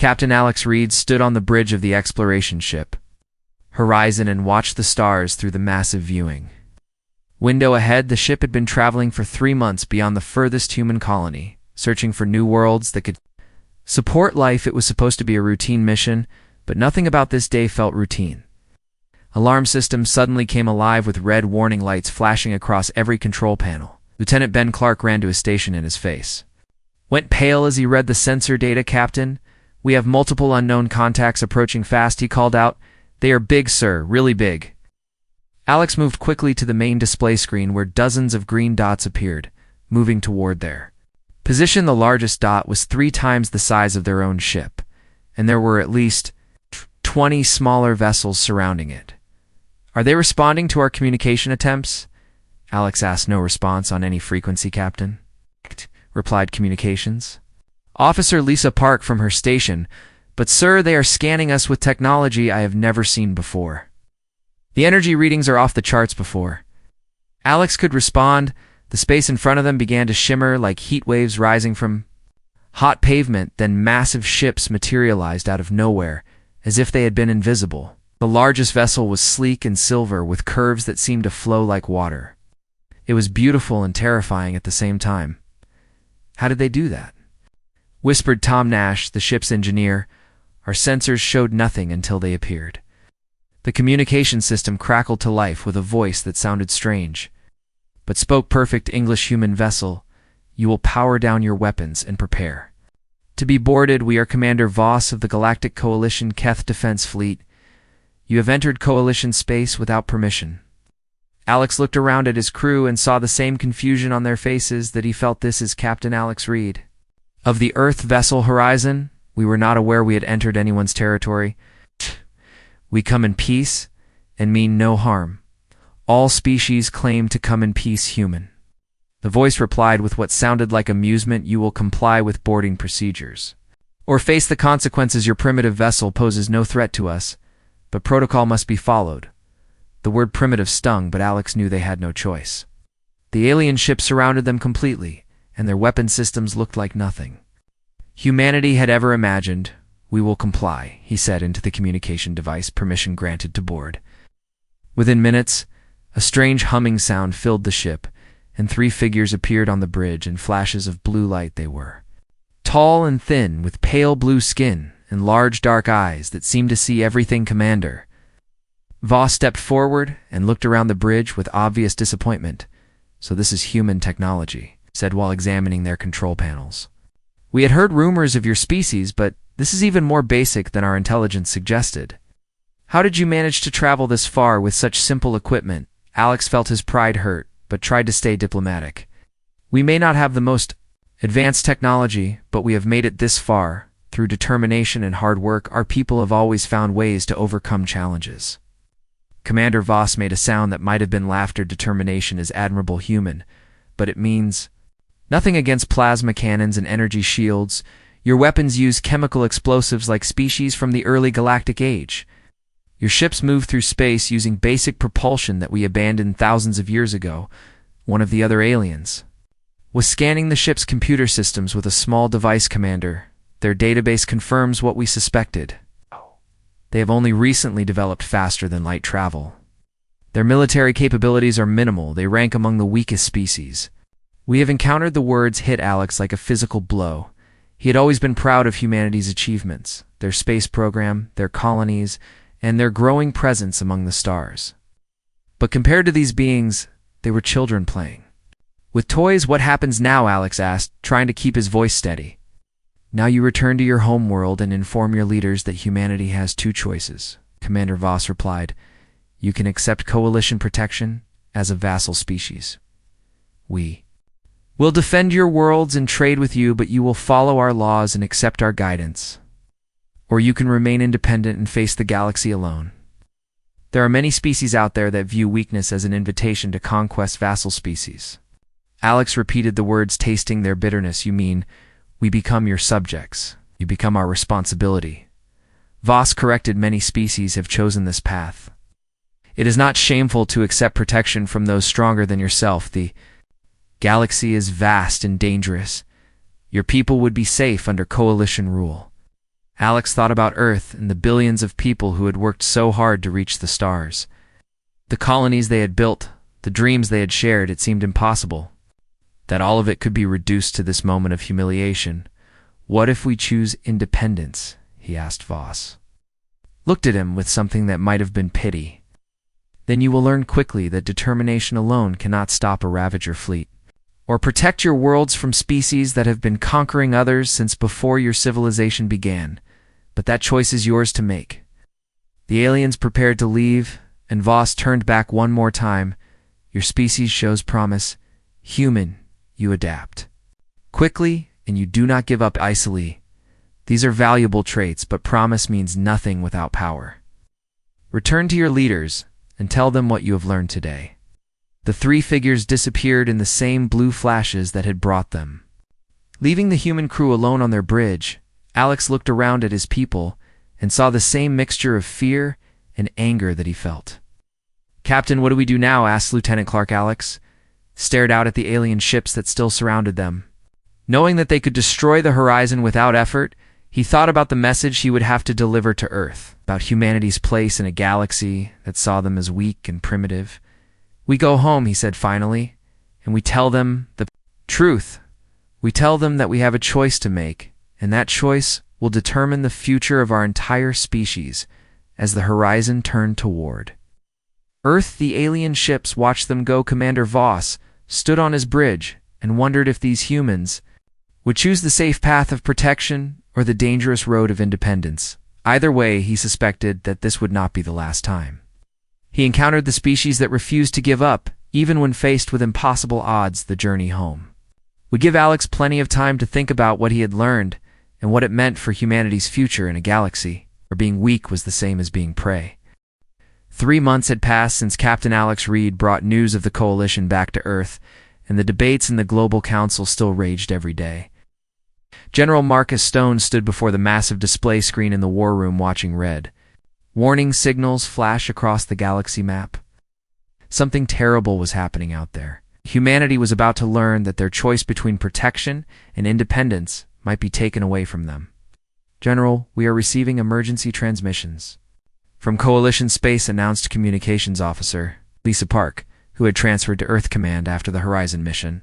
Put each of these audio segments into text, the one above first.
Captain Alex Reed stood on the bridge of the exploration ship Horizon and watched the stars through the massive viewing window ahead. The ship had been traveling for 3 months beyond the furthest human colony, searching for new worlds that could support life. It was supposed to be a routine mission, but nothing about this day felt routine. Alarm systems suddenly came alive with red warning lights flashing across every control panel. Lieutenant Ben Clark ran to his station, and his face went pale as he read the sensor data. "Captain, we have multiple unknown contacts approaching fast," he called out. "They are big, sir, really big." Alex moved quickly to the main display screen where dozens of green dots appeared, moving toward their position. The largest dot was 3 times the size of their own ship, and there were at least 20 smaller vessels surrounding it. "Are they responding to our communication attempts?" Alex asked. "No response on any frequency, Captain," replied communications Officer Lisa Park from her station. "But sir, they are scanning us with technology I have never seen before. The energy readings are off the charts." Before Alex could respond, the space in front of them began to shimmer like heat waves rising from hot pavement. Then massive ships materialized out of nowhere, as if they had been invisible. The largest vessel was sleek and silver, with curves that seemed to flow like water. It was beautiful and terrifying at the same time. "How did they do that?" whispered Tom Nash, the ship's engineer. "Our sensors showed nothing until they appeared." The communication system crackled to life with a voice that sounded strange, but spoke perfect English. "Human vessel, you will power down your weapons and prepare to be boarded. We are Commander Voss of the Galactic Coalition Keth Defense Fleet. You have entered Coalition space without permission." Alex looked around at his crew and saw the same confusion on their faces that he felt. "This is Captain Alex Reed of the Earth vessel Horizon. We were not aware we had entered anyone's territory. We come in peace and mean no harm. All species claim to come in peace, human." The voice replied with what sounded like amusement. "You will comply with boarding procedures or face the consequences. Your primitive vessel poses no threat to us, but protocol must be followed." The word primitive stung, but Alex knew they had no choice. The alien ship surrounded them completely, and their weapon systems looked like nothing humanity had ever imagined. "We will comply," he said into the communication device. Permission granted to board. Within minutes, a strange humming sound filled the ship, and 3 figures appeared on the bridge in flashes of blue light. They were tall and thin, with pale blue skin and large dark eyes that seemed to see everything. "Commander." Voss stepped forward and looked around the bridge with obvious disappointment. "So this is human technology," he said while examining their control panels. "We had heard rumors of your species, but this is even more basic than our intelligence suggested. How did you manage to travel this far with such simple equipment?" Alex felt his pride hurt, but tried to stay diplomatic. "We may not have the most advanced technology, but we have made it this far. Through determination and hard work, our people have always found ways to overcome challenges." Commander Voss made a sound that might have been laughter. "Determination is admirable, human, but it means nothing against plasma cannons and energy shields. Your weapons use chemical explosives like species from the early galactic age. Your ships move through space using basic propulsion that we abandoned thousands of years ago." One of the other aliens was scanning the ship's computer systems with a small device. "Commander, their database confirms what we suspected. They have only recently developed faster than light travel. Their military capabilities are minimal. They rank among the weakest species." We have encountered. The words hit Alex like a physical blow. He had always been proud of humanity's achievements, their space program, their colonies, and their growing presence among the stars. But compared to these beings, they were children playing with toys. "What happens now?" Alex asked, trying to keep his voice steady. "Now you return to your home world and inform your leaders that humanity has 2 choices," Commander Voss replied. "You can accept Coalition protection as a vassal species. We will defend your worlds and trade with you, but you will follow our laws and accept our guidance. Or you can remain independent and face the galaxy alone. There are many species out there that view weakness as an invitation to conquest vassal species." Alex repeated the words, tasting their bitterness. "You mean, we become your subjects. You become our responsibility." Voss corrected. "Many species have chosen this path. It is not shameful to accept protection from those stronger than yourself. The galaxy is vast and dangerous. Your people would be safe under Coalition rule." Alex thought about Earth and the billions of people who had worked so hard to reach the stars. The colonies they had built, the dreams they had shared, it seemed impossible that all of it could be reduced to this moment of humiliation. "What if we choose independence?" he asked Voss. Looked at him with something that might have been pity. "Then you will learn quickly that determination alone cannot stop a Ravager fleet, or protect your worlds from species that have been conquering others since before your civilization began. But that choice is yours to make." The aliens prepared to leave, and Voss turned back one more time. "Your species shows promise. Human, you adapt quickly, and you do not give up easily. These are valuable traits, but promise means nothing without power. Return to your leaders and tell them what you have learned today." The three figures disappeared in the same blue flashes that had brought them. Leaving the human crew alone on their bridge, Alex looked around at his people and saw the same mixture of fear and anger that he felt. "Captain, what do we do now?" asked Lieutenant Clark. Alex stared out at the alien ships that still surrounded them. Knowing that they could destroy the horizon without effort, he thought about the message he would have to deliver to Earth, about humanity's place in a galaxy that saw them as weak and primitive. "We go home," he said finally, "and we tell them the truth. We tell them that we have a choice to make, and that choice will determine the future of our entire species." As the horizon turned toward Earth, the alien ships watched them go. Commander Voss stood on his bridge and wondered if these humans would choose the safe path of protection or the dangerous road of independence. Either way, he suspected that this would not be the last time. He encountered the species that refused to give up, even when faced with impossible odds. The journey home would give Alex plenty of time to think about what he had learned and what it meant for humanity's future in a galaxy where being weak was the same as being prey. 3 months had passed since Captain Alex Reed brought news of the Coalition back to Earth, and the debates in the Global Council still raged every day. General Marcus Stone stood before the massive display screen in the war room watching red warning signals flash across the galaxy map. Something terrible was happening out there. Humanity was about to learn that their choice between protection and independence might be taken away from them. "General, we are receiving emergency transmissions from Coalition Space," announced Communications Officer Lisa Park, who had transferred to Earth Command after the Horizon mission.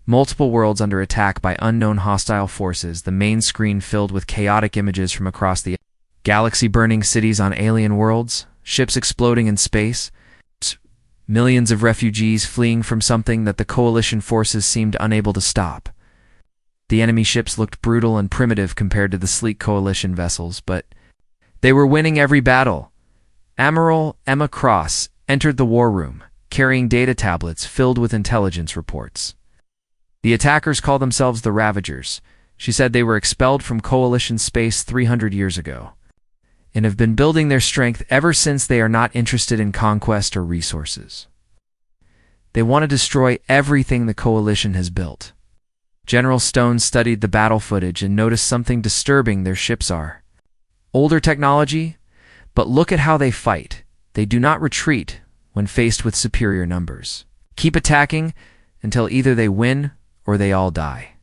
Multiple worlds under attack by unknown hostile forces, the main screen filled with chaotic images from across the galaxy, burning cities on alien worlds, ships exploding in space, millions of refugees fleeing from something that the Coalition forces seemed unable to stop. The enemy ships looked brutal and primitive compared to the sleek Coalition vessels, but they were winning every battle. Admiral Emma Cross entered the war room, carrying data tablets filled with intelligence reports. "The attackers call themselves the Ravagers." She said they were expelled from Coalition space 300 years ago, and have been building their strength ever since. They are not interested in conquest or resources. They want to destroy everything the Coalition has built. General Stone studied the battle footage and noticed something disturbing. Their ships are older technology, but look at how they fight. They do not retreat when faced with superior numbers. Keep attacking until either they win or they all die.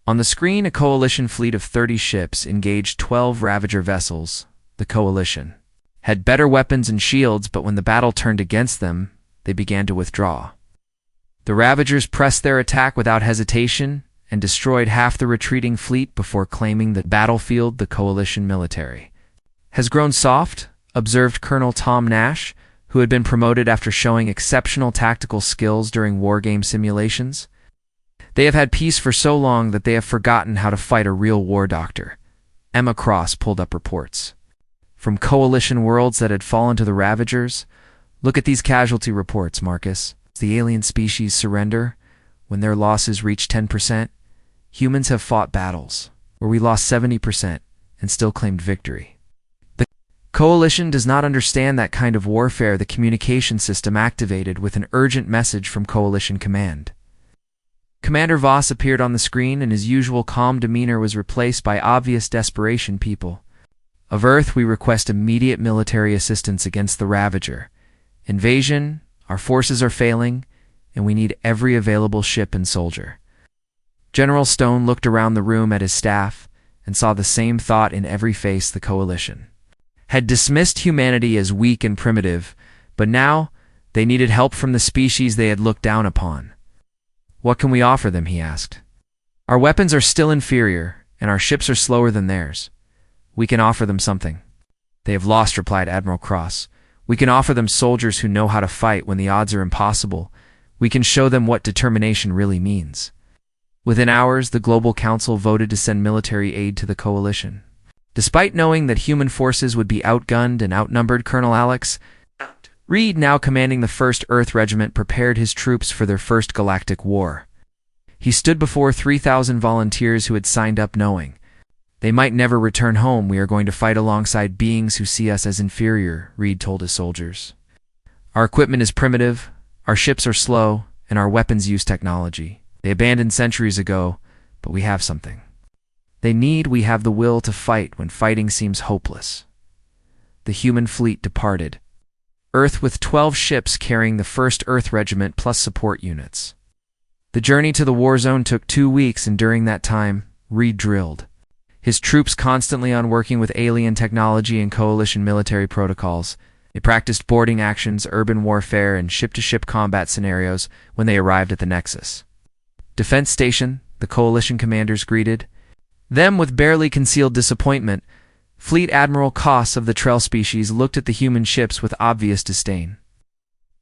On the screen, a Coalition fleet of 30 ships engaged 12 Ravager vessels. The Coalition had better weapons and shields, but when the battle turned against them, they began to withdraw. The Ravagers pressed their attack without hesitation and destroyed half the retreating fleet before claiming the battlefield. "The Coalition military has grown soft," observed Colonel Tom Nash, who had been promoted after showing exceptional tactical skills during wargame simulations. "They have had peace for so long that they have forgotten how to fight a real war doctor." Emma Cross pulled up reports from Coalition worlds that had fallen to the Ravagers. "Look at these casualty reports, Marcus. The alien species surrender when their losses reach 10%. Humans have fought battles where we lost 70% and still claimed victory. The Coalition does not understand that kind of warfare." The communication system activated with an urgent message from Coalition Command. Commander Voss appeared on the screen, and his usual calm demeanor was replaced by obvious desperation. "People of Earth, we request immediate military assistance against the Ravager invasion. Our forces are failing, and we need every available ship and soldier." General Stone looked around the room at his staff and saw the same thought in every face. The Coalition had dismissed humanity as weak and primitive, but now they needed help from the species they had looked down upon. "What can we offer them?" he asked. "Our weapons are still inferior, and our ships are slower than theirs. We can offer them something." "They have lost," replied Admiral Cross. "We can offer them soldiers who know how to fight when the odds are impossible. We can show them what determination really means." Within hours, the Global Council voted to send military aid to the Coalition. Despite knowing that human forces would be outgunned and outnumbered, Colonel Alex Reed, now commanding the 1st Earth Regiment, prepared his troops for their first Galactic War. He stood before 3,000 volunteers who had signed up, knowing they might never return home. "We are going to fight alongside beings who see us as inferior," Reed told his soldiers. "Our equipment is primitive, our ships are slow, and our weapons use technology they abandoned centuries ago, but we have something we have the will to fight when fighting seems hopeless." The human fleet departed Earth with 12 ships carrying the 1st Earth Regiment plus support units. The journey to the war zone took 2 weeks, and during that time, Reed drilled his troops constantly on working with alien technology and Coalition military protocols. They practiced boarding actions, urban warfare, and ship-to-ship combat scenarios when they arrived at the Nexus Defense Station. The Coalition commanders greeted them with barely concealed disappointment. Fleet Admiral Koss of the Trell species looked at the human ships with obvious disdain.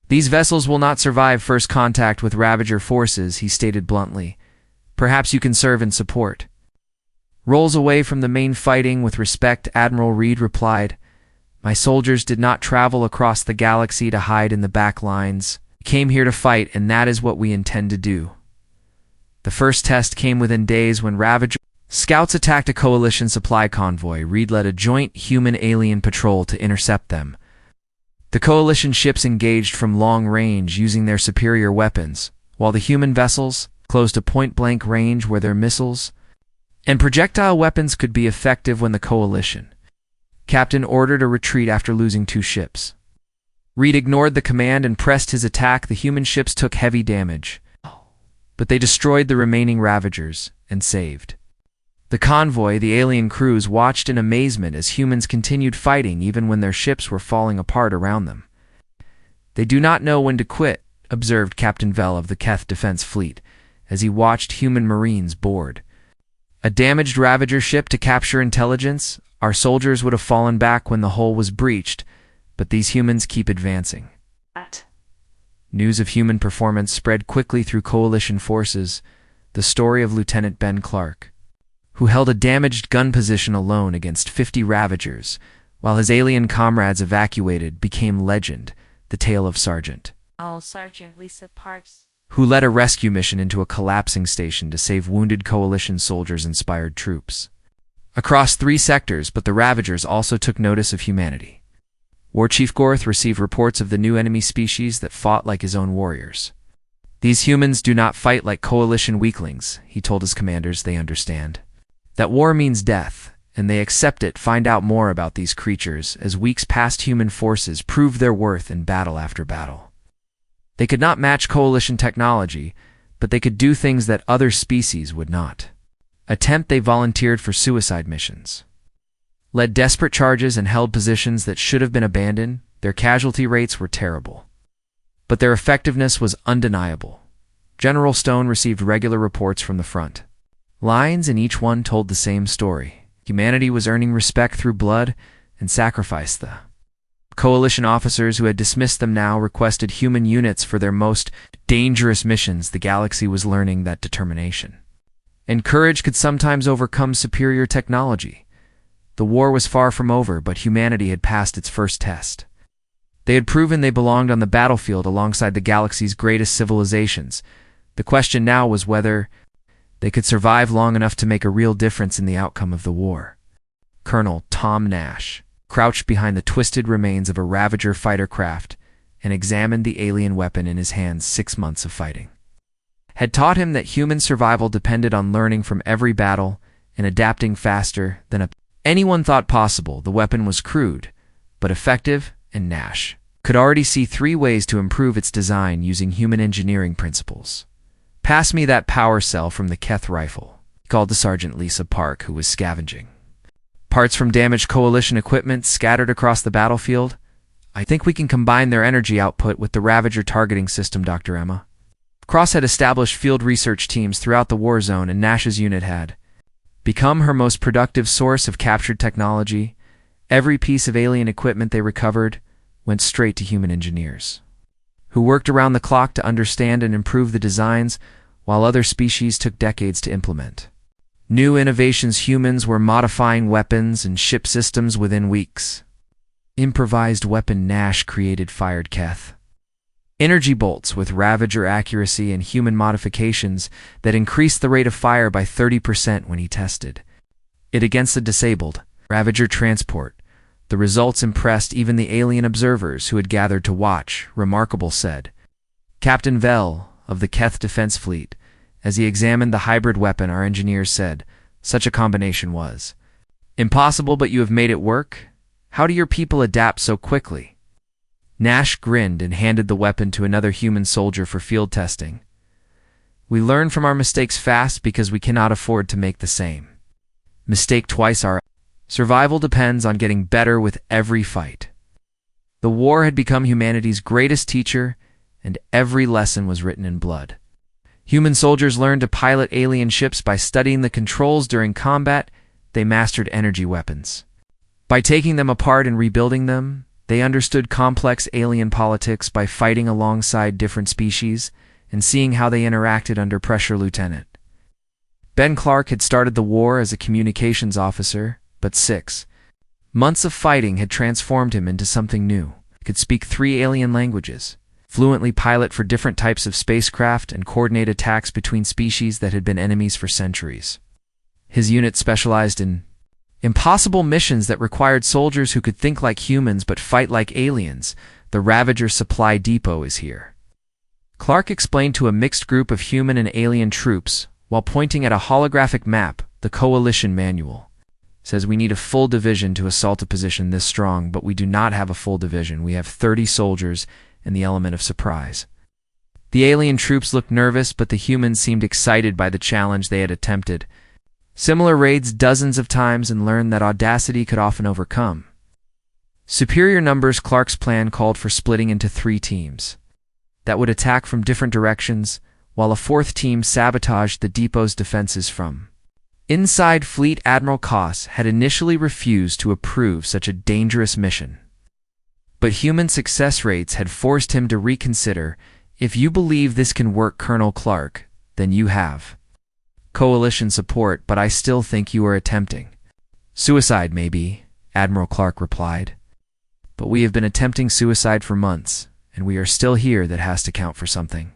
"These vessels will not survive first contact with Ravager forces," he stated bluntly. "Perhaps you can serve in support." "Rolls away from the main fighting with respect," Admiral Reed replied. "My soldiers did not travel across the galaxy to hide in the back lines. We came here to fight, and that is what we intend to do." The first test came within days when Ravager scouts attacked a Coalition supply convoy. Reed led a joint human-alien patrol to intercept them. The Coalition ships engaged from long range using their superior weapons, while the human vessels closed a point-blank range where their missiles and projectile weapons could be effective. When the Coalition captain ordered a retreat after losing 2 ships, Reed ignored the command and pressed his attack. The human ships took heavy damage, but they destroyed the remaining Ravagers and saved the convoy. The alien crews watched in amazement as humans continued fighting even when their ships were falling apart around them. "They do not know when to quit," observed Captain Vell of the Keth Defense Fleet as he watched human Marines board a damaged Ravager ship to capture intelligence. "Our soldiers would have fallen back when the hull was breached, but these humans keep advancing." News of human performance spread quickly through Coalition forces. The story of Lieutenant Ben Clark, who held a damaged gun position alone against 50 Ravagers, while his alien comrades evacuated, became legend. The tale of Sergeant Lisa Parks, who led a rescue mission into a collapsing station to save wounded Coalition soldiers, inspired troops across 3 sectors, but the Ravagers also took notice of humanity. War Chief Gorth received reports of the new enemy species that fought like his own warriors. "These humans do not fight like Coalition weaklings," he told his commanders. "They understand that war means death, and they accept it." Find out more about these creatures as weeks past. Human forces proved their worth in battle after battle. They could not match Coalition technology, but they could do things that other species would not attempt. They volunteered for suicide missions, led desperate charges, and held positions that should have been abandoned. Their casualty rates were terrible, but their effectiveness was undeniable. General Stone received regular reports from the front lines, and each one told the same story. Humanity was earning respect through blood and sacrifice. The Coalition officers who had dismissed them now requested human units for their most dangerous missions. The galaxy was learning that determination and courage could sometimes overcome superior technology. The war was far from over, but humanity had passed its first test. They had proven they belonged on the battlefield alongside the galaxy's greatest civilizations. The question now was whether they could survive long enough to make a real difference in the outcome of the war. Colonel Tom Nash crouched behind the twisted remains of a Ravager fighter craft and examined the alien weapon in his hands. 6 months of fighting had taught him that human survival depended on learning from every battle and adapting faster than anyone thought possible. The weapon was crude, but effective, and Nash could already see 3 ways to improve its design using human engineering principles. "Pass me that power cell from the Keth rifle," called to Sergeant Lisa Park, who was scavenging parts from damaged Coalition equipment scattered across the battlefield. I think we can combine their energy output with the Ravager targeting system, Dr. Emma. Cross had established field research teams throughout the war zone, and Nash's unit had become her most productive source of captured technology. Every piece of alien equipment they recovered went straight to human engineers, who worked around the clock to understand and improve the designs, while other species took decades to implement new innovations. Humans were modifying weapons and ship systems within weeks. Improvised weapon Nash created fired Keth energy bolts with Ravager accuracy and human modifications that increased the rate of fire by 30% when he tested it against the disabled Ravager transport. The results impressed even the alien observers who had gathered to watch. Remarkable, said Captain Vell of the Keth Defense Fleet. As he examined the hybrid weapon, our engineers said, such a combination was impossible, but you have made it work. How do your people adapt so quickly? Nash grinned and handed the weapon to another human soldier for field testing. We learn from our mistakes fast because we cannot afford to make the same mistake twice. Our survival depends on getting better with every fight. The war had become humanity's greatest teacher, and every lesson was written in blood. Human soldiers learned to pilot alien ships by studying the controls during combat. They mastered energy weapons. By taking them apart and rebuilding them, they understood complex alien politics by fighting alongside different species and seeing how they interacted under pressure. Lieutenant Ben Clark had started the war as a communications officer, but 6 months of fighting had transformed him into something new. He could speak 3 alien languages, fluently pilot for different types of spacecraft, and coordinate attacks between species that had been enemies for centuries. His unit specialized in impossible missions that required soldiers who could think like humans but fight like aliens. The Ravager supply depot is here, Clark explained to a mixed group of human and alien troops while pointing at a holographic map. The Coalition manual says we need a full division to assault a position this strong, but we do not have a full division. We have 30 soldiers and the element of surprise. The alien troops looked nervous, but the humans seemed excited by the challenge. They had attempted similar raids dozens of times and learned that audacity could often overcome superior numbers. Clark's plan called for splitting into 3 teams that would attack from different directions, while a 4th team sabotaged the depot's defenses from inside. Fleet Admiral Koss had initially refused to approve such a dangerous mission, but human success rates had forced him to reconsider. If you believe this can work, Colonel Clark, then you have Coalition support, but I still think you are attempting suicide. Maybe, Admiral Clark replied, but we have been attempting suicide for months, and we are still here. That has to count for something.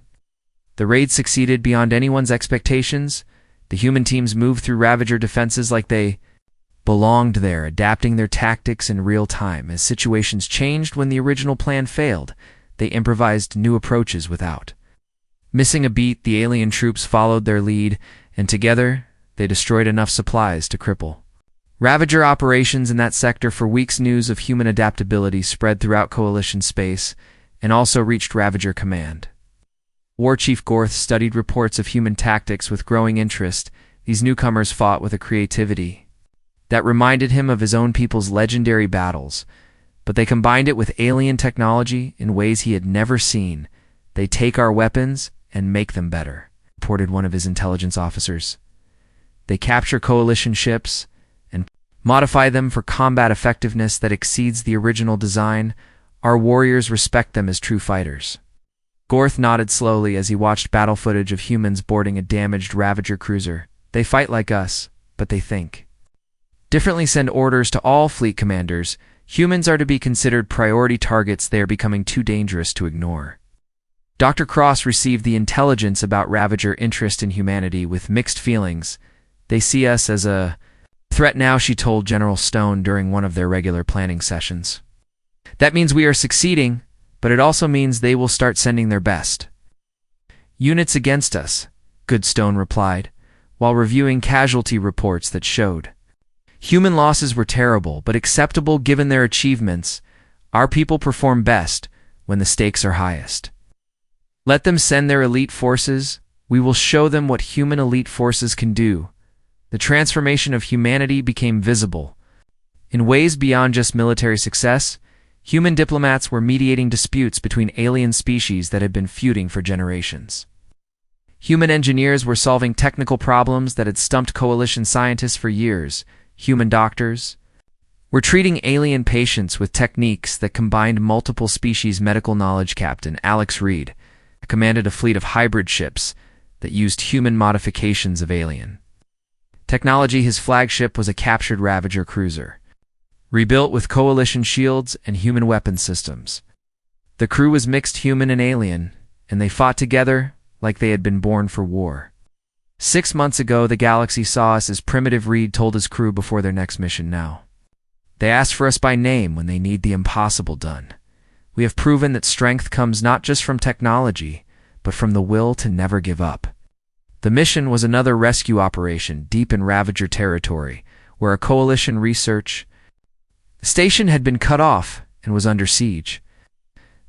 The raid succeeded beyond anyone's expectations. The human teams moved through Ravager defenses like they belonged there, adapting their tactics in real time. As situations changed when the original plan failed, they improvised new approaches without missing a beat. The alien troops followed their lead, and together they destroyed enough supplies to cripple Ravager operations in that sector for weeks. News of human adaptability spread throughout Coalition space and also reached Ravager command. War Chief Gorth studied reports of human tactics with growing interest. These newcomers fought with a creativity that reminded him of his own people's legendary battles, but they combined it with alien technology in ways he had never seen. They take our weapons and make them better, reported one of his intelligence officers. They capture Coalition ships and modify them for combat effectiveness that exceeds the original design. Our warriors respect them as true fighters. Gorth nodded slowly as he watched battle footage of humans boarding a damaged Ravager cruiser. They fight like us, but they think differently. Send orders to all fleet commanders. Humans are to be considered priority targets. They are becoming too dangerous to ignore. Dr. Cross received the intelligence about Ravager interest in humanity with mixed feelings. They see us as a threat now, she told General Stone during one of their regular planning sessions. That means we are succeeding, but it also means they will start sending their best units against us, Goodstone replied, while reviewing casualty reports that showed human losses were terrible but acceptable given their achievements. Our people perform best when the stakes are highest. Let them send their elite forces. We will show them what human elite forces can do. The transformation of humanity became visible. In ways beyond just military success, human diplomats were mediating disputes between alien species that had been feuding for generations. Human engineers were solving technical problems that had stumped coalition scientists for years. Human doctors were treating alien patients with techniques that combined multiple species' medical knowledge. Captain Alex Reed commanded a fleet of hybrid ships that used human modifications of alien technology. His flagship was a captured Ravager cruiser, rebuilt with coalition shields and human weapon systems. The crew was mixed human and alien, and they fought together like they had been born for war. 6 months ago, the galaxy saw us as primitive. Reed told his crew before their next mission. Now they ask for us by name when they need the impossible done. We have proven that strength comes not just from technology, but from the will to never give up. The mission was another rescue operation deep in Ravager territory, where a coalition research station had been cut off and was under siege.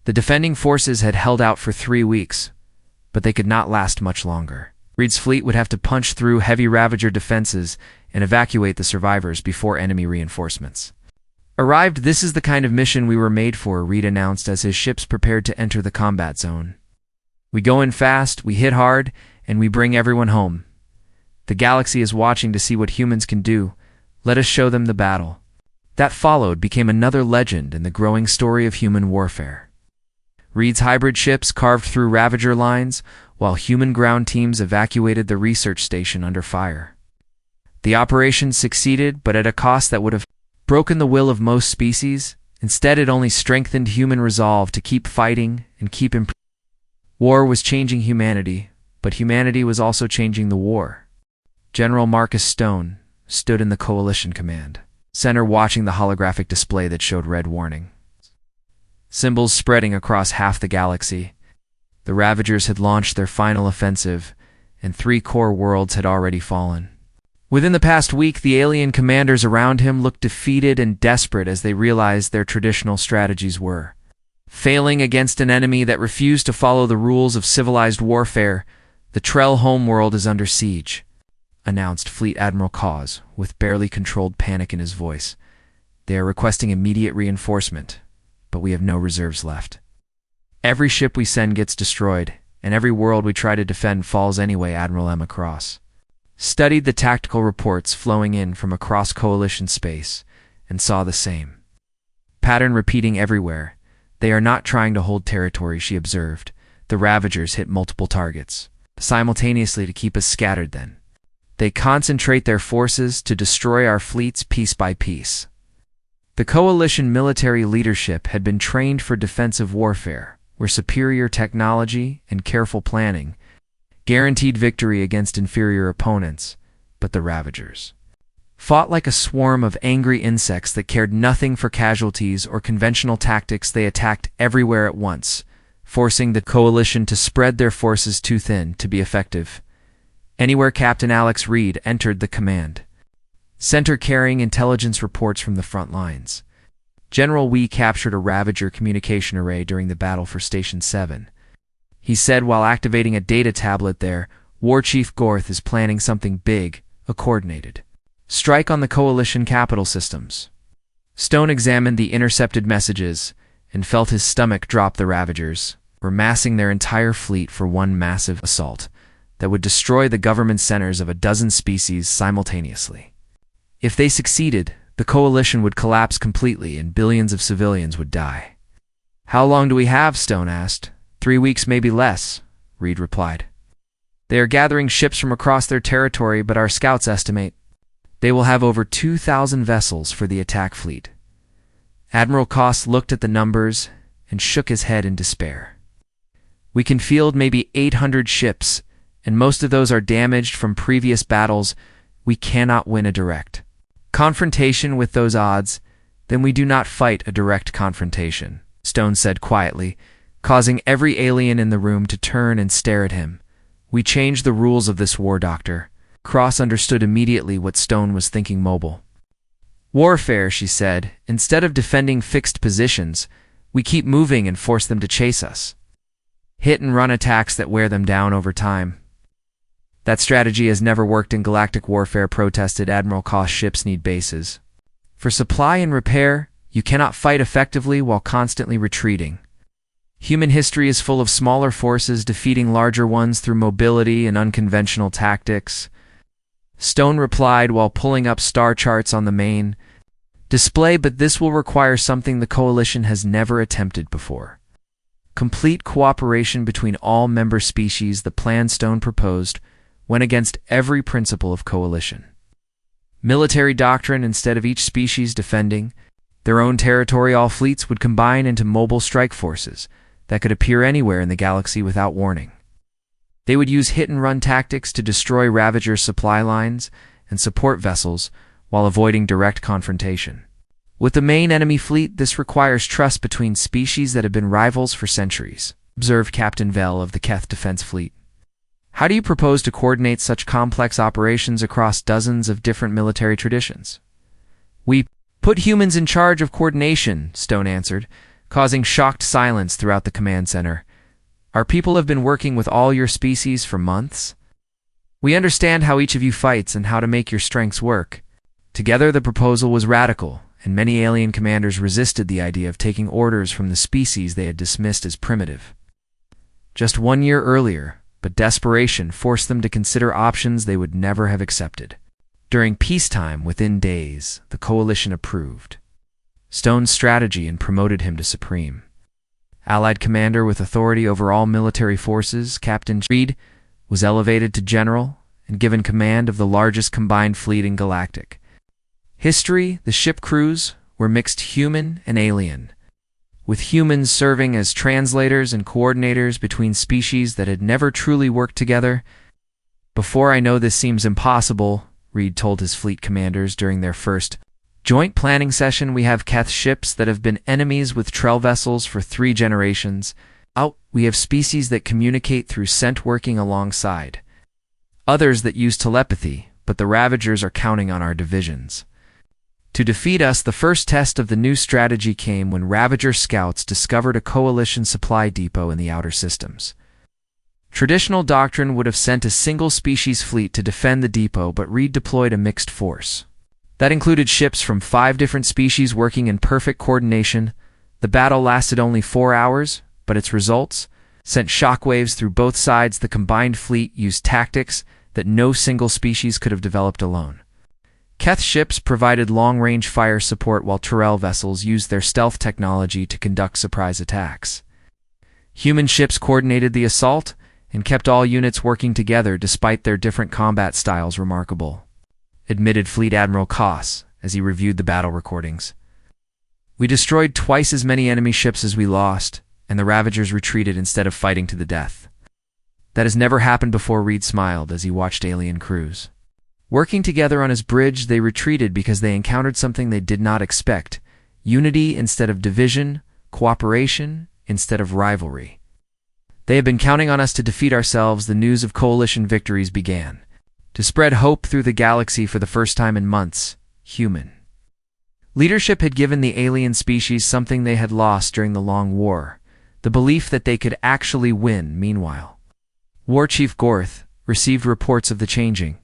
The defending forces had held out for 3 weeks, but they could not last much longer. Reed's fleet would have to punch through heavy Ravager defenses and evacuate the survivors before enemy reinforcements arrived. This is the kind of mission we were made for, Reed announced as his ships prepared to enter the combat zone. We go in fast, we hit hard, and we bring everyone home. The galaxy is watching to see what humans can do. Let us show them the battle. That followed became another legend in the growing story of human warfare. Reed's hybrid ships carved through Ravager lines, while human ground teams evacuated the research station under fire. The operation succeeded, but at a cost that would have broken the will of most species. Instead, it only strengthened human resolve to keep fighting and keep improving. War was changing humanity, but humanity was also changing the war. General Marcus Stone stood in the Coalition Command Center watching the holographic display that showed red warning symbols spreading across half the galaxy. The Ravagers had launched their final offensive, and 3 core worlds had already fallen. Within the past week, the alien commanders around him looked defeated and desperate as they realized their traditional strategies were failing against an enemy that refused to follow the rules of civilized warfare. The Trell homeworld is under siege, announced Fleet Admiral Cause, with barely controlled panic in his voice. They are requesting immediate reinforcement, but we have no reserves left. Every ship we send gets destroyed, and every world we try to defend falls anyway. Admiral Emma Cross studied the tactical reports flowing in from across Coalition space and saw the same pattern repeating everywhere. They are not trying to hold territory, she observed. The Ravagers hit multiple targets simultaneously to keep us scattered. Then they concentrate their forces to destroy our fleets piece by piece. The Coalition military leadership had been trained for defensive warfare, where superior technology and careful planning guaranteed victory against inferior opponents. But the Ravagers fought like a swarm of angry insects that cared nothing for casualties or conventional tactics. They attacked everywhere at once, forcing the Coalition to spread their forces too thin to be effective. Anywhere Captain Alex Reed entered the command center carrying intelligence reports from the front lines. General Wee captured a Ravager communication array during the battle for Station 7. He said while activating a data tablet there, War Chief Gorth is planning something big, a coordinated strike on the Coalition capital systems. Stone examined the intercepted messages and felt his stomach drop. The Ravagers were massing their entire fleet for one massive assault that would destroy the government centers of a dozen species simultaneously. If they succeeded, the Coalition would collapse completely and billions of civilians would die. How long do we have? Stone asked. 3 weeks, maybe less, Reed replied. They are gathering ships from across their territory, but our scouts estimate they will have over 2,000 vessels for the attack fleet. Admiral Koss looked at the numbers and shook his head in despair. We can field maybe 800 ships, and most of those are damaged from previous battles. We cannot win a direct confrontation with those odds. Then we do not fight a direct confrontation, Stone said quietly, causing every alien in the room to turn and stare at him. We change the rules of this war, Doctor. Cross understood immediately what Stone was thinking. Mobile warfare, she said. Instead of defending fixed positions, we keep moving and force them to chase us. Hit and run attacks that wear them down over time. That strategy has never worked in galactic warfare, protested Admiral Koss. Ships need bases. For supply and repair, you cannot fight effectively while constantly retreating. Human history is full of smaller forces defeating larger ones through mobility and unconventional tactics. Stone replied while pulling up star charts on the main display, but this will require something the Coalition has never attempted before. Complete cooperation between all member species. The plan Stone proposed went against every principle of Coalition. Military doctrine: instead of each species defending their own territory, all fleets would combine into mobile strike forces that could appear anywhere in the galaxy without warning. They would use hit-and-run tactics to destroy Ravager supply lines and support vessels while avoiding direct confrontation. With the main enemy fleet, this requires trust between species that have been rivals for centuries, observed Captain Vell of the Keth Defense Fleet. How do you propose to coordinate such complex operations across dozens of different military traditions? We put humans in charge of coordination, Stone answered, causing shocked silence throughout the command center. Our people have been working with all your species for months. We understand how each of you fights and how to make your strengths work. Together, the proposal was radical, and many alien commanders resisted the idea of taking orders from the species they had dismissed as primitive. Just 1 year earlier, but desperation forced them to consider options they would never have accepted. During peacetime, within days, the Coalition approved Stone's strategy and promoted him to Supreme Allied Commander with authority over all military forces. Captain Reed was elevated to General and given command of the largest combined fleet in galactic history. The ship crews were mixed human and alien, with humans serving as translators and coordinators between species that had never truly worked together. Before I know this seems impossible, Reed told his fleet commanders during their first joint planning session. We have Keth ships that have been enemies with Trell vessels for 3 generations. We have species that communicate through scent working alongside others that use telepathy, but the Ravagers are counting on our divisions to defeat us. The first test of the new strategy came when Ravager scouts discovered a Coalition supply depot in the outer systems. Traditional doctrine would have sent a single species fleet to defend the depot, but Reed deployed a mixed force. That included ships from 5 different species working in perfect coordination. The battle lasted only 4 hours, but its results sent shockwaves through both sides. The combined fleet used tactics that no single species could have developed alone. Keth ships provided long-range fire support while Tyrell vessels used their stealth technology to conduct surprise attacks. Human ships coordinated the assault and kept all units working together despite their different combat styles. Remarkable, admitted Fleet Admiral Koss as he reviewed the battle recordings. We destroyed twice as many enemy ships as we lost, and the Ravagers retreated instead of fighting to the death. That has never happened before. Reed smiled as he watched alien crews working together on his bridge. They retreated because they encountered something they did not expect: unity instead of division, cooperation instead of rivalry. They have been counting on us to defeat ourselves. The news of Coalition victories began to spread hope through the galaxy. For the first time in months, human leadership had given the alien species something they had lost during the Long War: the belief that they could actually win. Meanwhile, War Chief Gorth received reports of the changing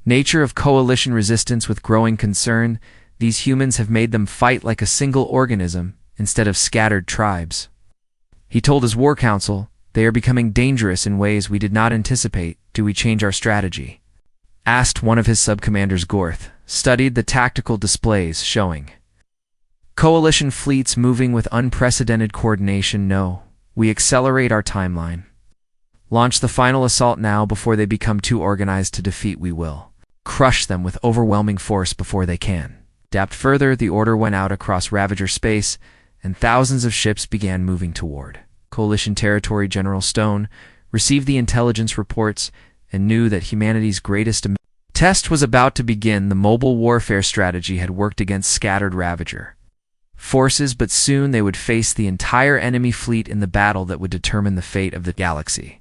nature of Coalition resistance with growing concern. These humans have made them fight like a single organism instead of scattered tribes. He told his War Council, they are becoming dangerous in ways we did not anticipate. Do we change our strategy? Asked one of his subcommanders. Gorth studied the tactical displays showing Coalition fleets moving with unprecedented coordination. No, we accelerate our timeline. Launch the final assault now before they become too organized to defeat. We will crush them with overwhelming force before they can adapt. Further, the order went out across Ravager space, and thousands of ships began moving toward Coalition territory. General Stone received the intelligence reports and knew that humanity's greatest test was about to begin. The mobile warfare strategy had worked against scattered Ravager forces, but soon they would face the entire enemy fleet in the battle that would determine the fate of the galaxy.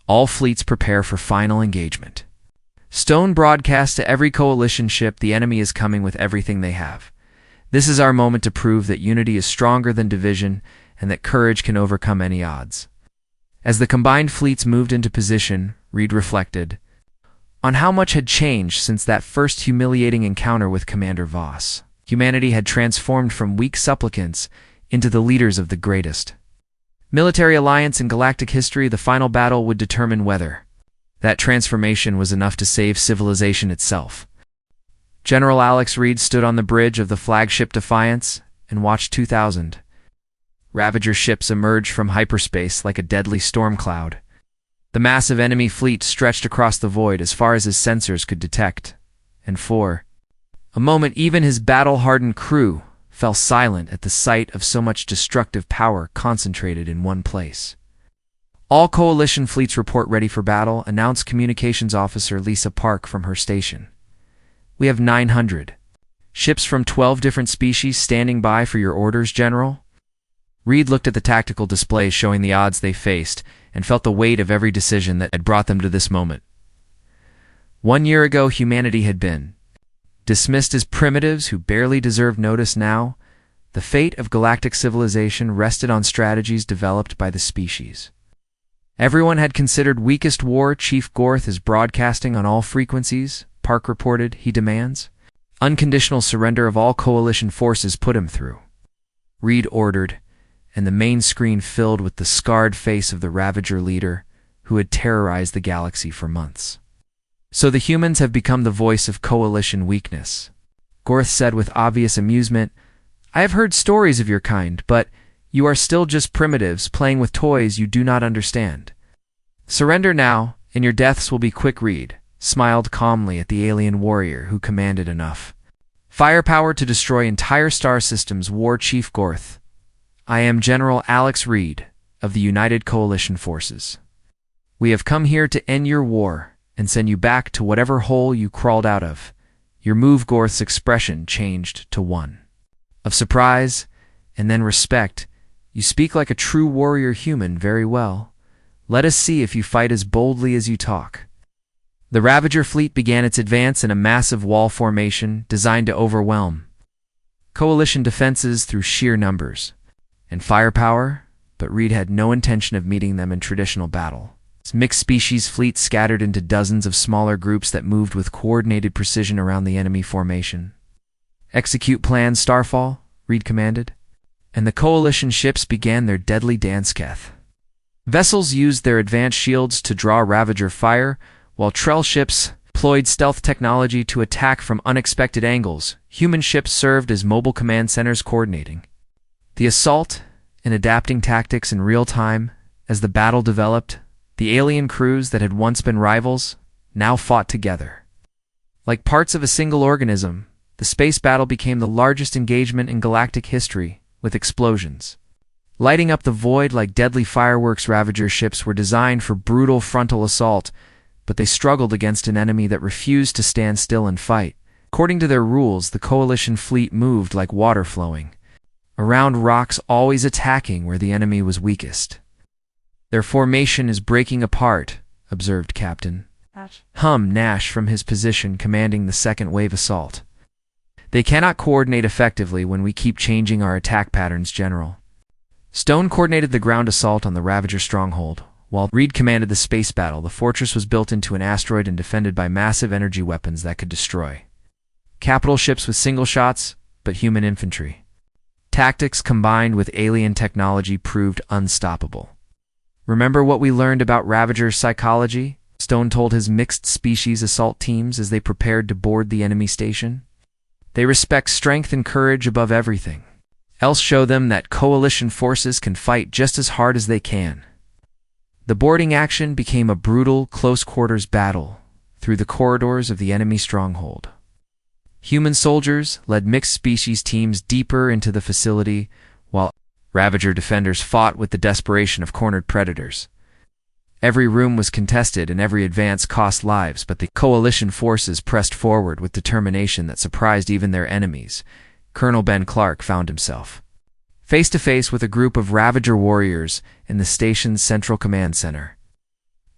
All fleets prepare for final engagement. Stone broadcast to every Coalition ship, the enemy is coming with everything they have. This is our moment to prove that unity is stronger than division and that courage can overcome any odds. As the combined fleets moved into position, Reed reflected on how much had changed since that first humiliating encounter with Commander Voss. Humanity had transformed from weak supplicants into the leaders of the greatest military alliance in galactic history. The final battle would determine whether that transformation was enough to save civilization itself. General Alex Reed stood on the bridge of the flagship Defiance and watched 2,000 Ravager ships emerge from hyperspace like a deadly storm cloud. The massive enemy fleet stretched across the void as far as his sensors could detect, and for a moment even his battle-hardened crew fell silent at the sight of so much destructive power concentrated in one place. "All Coalition fleets report ready for battle," announced Communications Officer Lisa Park from her station. "We have 900 ships from 12 different species standing by for your orders, General." Reed looked at the tactical displays showing the odds they faced and felt the weight of every decision that had brought them to this moment. 1 year ago, humanity had been dismissed as primitives who barely deserved notice. Now, the fate of galactic civilization rested on strategies developed by the species. Everyone had considered weakest war. "Chief Gorth is broadcasting on all frequencies," Park reported. "He demands unconditional surrender of all Coalition forces. Put him through," Reed ordered, and the main screen filled with the scarred face of the Ravager leader who had terrorized the galaxy for months. "So the humans have become the voice of Coalition weakness," Gorth said with obvious amusement. "I have heard stories of your kind, but you are still just primitives playing with toys you do not understand. Surrender now, and your deaths will be quick." Reed smiled calmly at the alien warrior who commanded enough firepower to destroy entire star systems. "War Chief Gorth, I am General Alex Reed of the United Coalition Forces. We have come here to end your war and send you back to whatever hole you crawled out of." Your move. Gorth's expression changed to one of surprise and then respect. "You speak like a true warrior human. Very well. Let us see if you fight as boldly as you talk." The Ravager fleet began its advance in a massive wall formation designed to overwhelm Coalition defenses through sheer numbers and firepower, but Reed had no intention of meeting them in traditional battle. His mixed species fleet scattered into dozens of smaller groups that moved with coordinated precision around the enemy formation. "Execute plan, Starfall," Reed commanded, and the Coalition ships began their deadly dance. Vessels used their advanced shields to draw Ravager fire, while Trell ships employed stealth technology to attack from unexpected angles. Human ships served as mobile command centers coordinating the assault and adapting tactics in real time. As the battle developed, the alien crews that had once been rivals now fought together. Like parts of a single organism, the space battle became the largest engagement in galactic history, with explosions lighting up the void like deadly fireworks. Ravager ships were designed for brutal frontal assault, but they struggled against an enemy that refused to stand still and fight. According to their rules, the Coalition fleet moved like water flowing around rocks, always attacking where the enemy was weakest. "Their formation is breaking apart," observed Captain Nash from his position commanding the second wave assault. "They cannot coordinate effectively when we keep changing our attack patterns, General." Stone coordinated the ground assault on the Ravager stronghold, while Reed commanded the space battle. The fortress was built into an asteroid and defended by massive energy weapons that could destroy capital ships with single shots, but human infantry tactics combined with alien technology proved unstoppable. "Remember what we learned about Ravager psychology?" Stone told his mixed species assault teams as they prepared to board the enemy station. "They respect strength and courage above everything else. Show them that Coalition forces can fight just as hard as they can." The boarding action became a brutal, close-quarters battle through the corridors of the enemy stronghold. Human soldiers led mixed species teams deeper into the facility, while Ravager defenders fought with the desperation of cornered predators. Every room was contested and every advance cost lives, but the Coalition forces pressed forward with determination that surprised even their enemies. Colonel Ben Clark found himself face-to-face with a group of Ravager warriors in the station's central command center.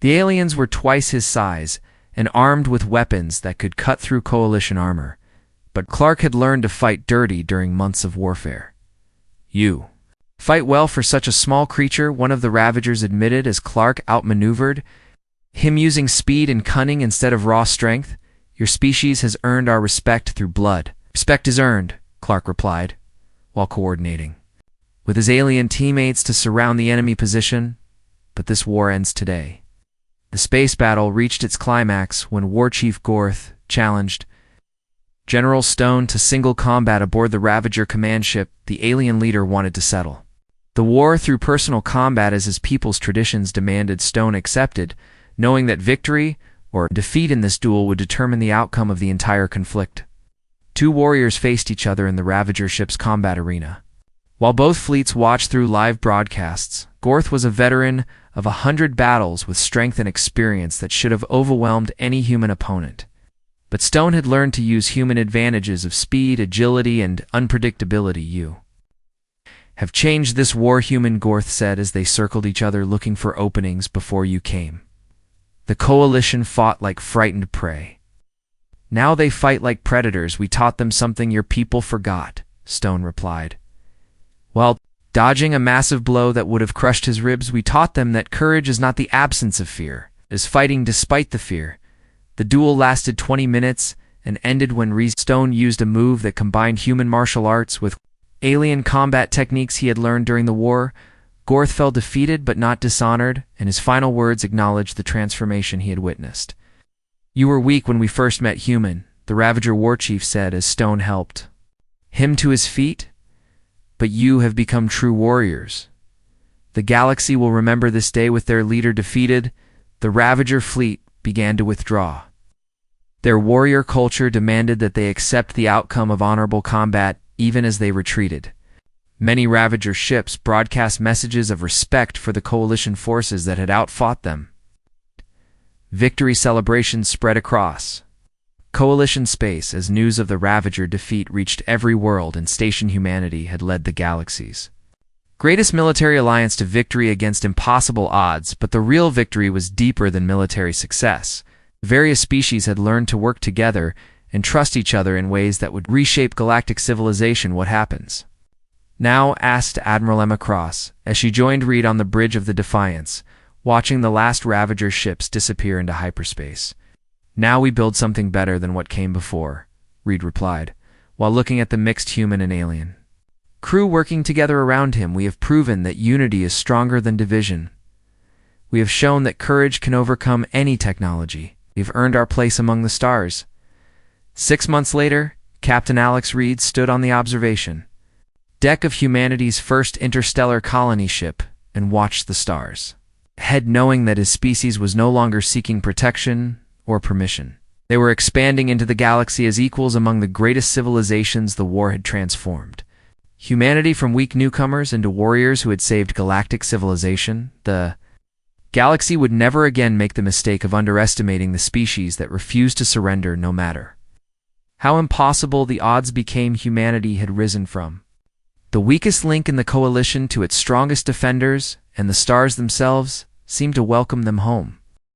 The aliens were twice his size and armed with weapons that could cut through Coalition armor, but Clark had learned to fight dirty during months of warfare. "You fight well for such a small creature," one of the Ravagers admitted as Clark outmaneuvered Him using speed and cunning instead of raw strength? Your species has earned our respect through blood. Respect is earned, Clark replied, while coordinating with his alien teammates to surround the enemy position, but this war ends today. The space battle reached its climax when War Chief Gorth challenged General Stone to single combat aboard the Ravager command ship the alien leader wanted to settle. The war through personal combat as his people's traditions demanded. Stone accepted, knowing that victory or defeat in this duel would determine the outcome of the entire conflict. Two warriors faced each other in the Ravager ship's combat arena. While both fleets watched through live broadcasts, Gorth was a veteran of 100 battles with strength and experience that should have overwhelmed any human opponent. But Stone had learned to use human advantages of speed, agility, and unpredictability. You have changed this war, human, Gorth said as they circled each other looking for openings before you came. The coalition fought like frightened prey. Now they fight like predators. We taught them something your people forgot, Stone replied. While dodging a massive blow that would have crushed his ribs, we taught them that courage is not the absence of fear, it is fighting despite the fear. The duel lasted 20 minutes and ended when Stone used a move that combined human martial arts with alien combat techniques he had learned during the war. Gorth fell defeated but not dishonored, and his final words acknowledged the transformation he had witnessed. You were weak when we first met, human, the Ravager war chief said as Stone helped him to his feet. But you have become true warriors. The galaxy will remember this day. With their leader defeated, the Ravager fleet began to withdraw. Their warrior culture demanded that they accept the outcome of honorable combat even as they retreated. Many Ravager ships broadcast messages of respect for the coalition forces that had outfought them. Victory celebrations spread across Coalition space as news of the Ravager defeat reached every world, and Station Humanity had led the galaxy's greatest military alliance to victory against impossible odds. But the real victory was deeper than military success. Various species had learned to work together and trust each other in ways that would reshape galactic civilization. What happens now? Asked Admiral Emma Cross as she joined Reed on the bridge of the Defiance, watching the last Ravager ships disappear into hyperspace. Now we build something better than what came before, Reed replied, while looking at the mixed human and alien crew working together around him. We have proven that unity is stronger than division. We have shown that courage can overcome any technology. We've earned our place among the stars. 6 months later, Captain Alex Reed stood on the observation deck of humanity's first interstellar colony ship and watched the stars ahead, knowing that his species was no longer seeking protection or permission. They were expanding into the galaxy as equals among the greatest civilizations the war had transformed. Humanity from weak newcomers into warriors who had saved galactic civilization. The galaxy would never again make the mistake of underestimating the species that refused to surrender no matter how impossible the odds became. Humanity had risen from the weakest link in the coalition to its strongest defenders, and the stars themselves seemed to welcome them home.